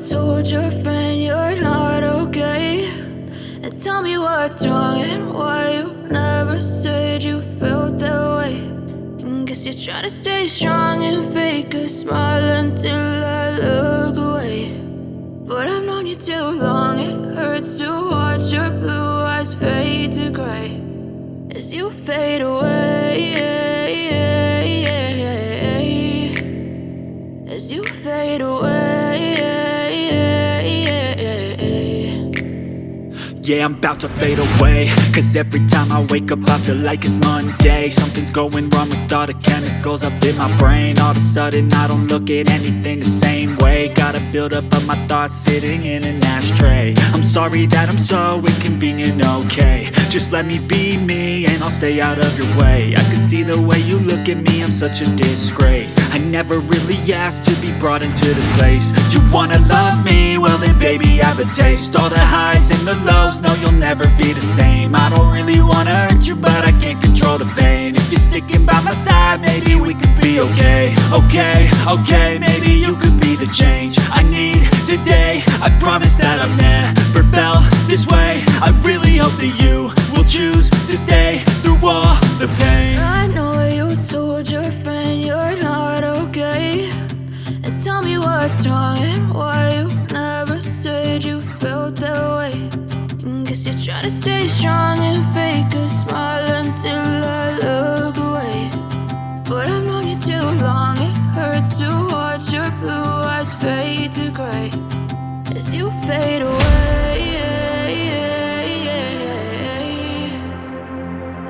told your friend you're not okay, and tell me what's wrong and why you never said you felt that way. And guess you're trying to stay strong and fake a smile until I look away. But I've known you too long, it hurts to watch your blue eyes fade to gray as you fade away, as you fade away. Yeah, I'm about to fade away, cause every time I wake up I feel like it's Monday. Something's going wrong with all the chemicals up in my brain. All of a sudden I don't look at anything the same way. Gotta build up of my thoughts sitting in an ashtray. I'm sorry that I'm so inconvenient, okay. Just let me be me and I'll stay out of your way. I can see the way you look at me, I'm such a disgrace. I never really asked to be brought into this place. You wanna love me? Well then baby I have a taste. All the highs and the lows, no you'll never be the same. I don't really wanna hurt you but I can't control the pain. If you're sticking by my side maybe we could be okay. Okay, maybe you could be the change I need today. I promise that I've never felt this way. I really hope that you will choose to stay through all the pain. I know you told your friend you're not okay, and tell me what's wrong and why you never said you felt that way. And guess you're trying to stay strong and fake a smile until I look away. But I've known you too long, it hurts to watch your blue eyes fade to gray as you fade away,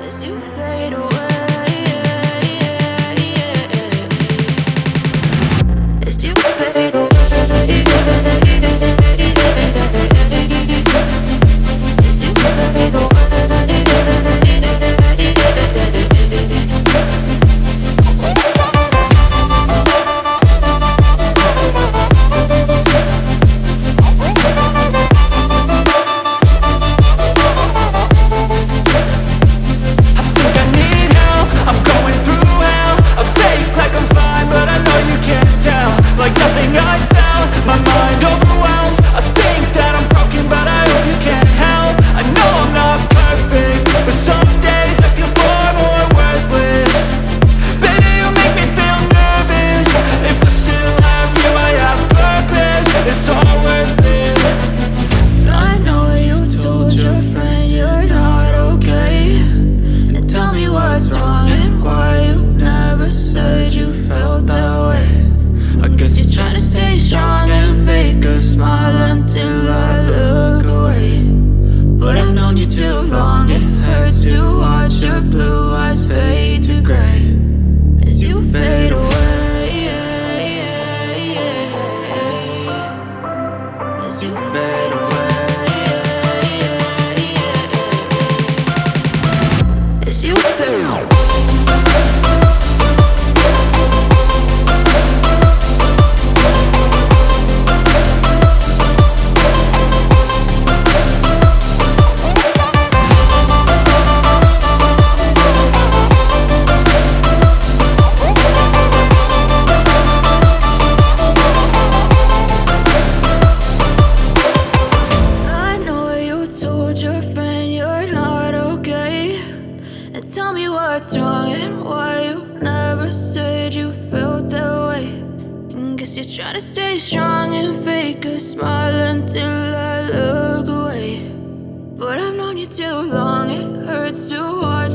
as you fade away, as you fade away. Like nothing I felt, my mind overwhelmed. I think that I'm broken, but I hope you can't help. I know I'm not perfect, but some days I feel far more worthless. Baby, you make me feel nervous. If I still have you, I have purpose. It's all worth it. I know you told your friend you're not okay, and tell me what's wrong and why you never said you felt that way. I guess you're trying to stay strong and fake a smile until I look away. But I've known you too long, it hurts to watch your blue eyes fade to gray as you fade away, as you fade away, as you fade away. Your friend you're not okay, and tell me what's wrong and why you never said you felt that way. And guess you're trying to stay strong and fake a smile until I look away. But I've known you too long, it hurts to watch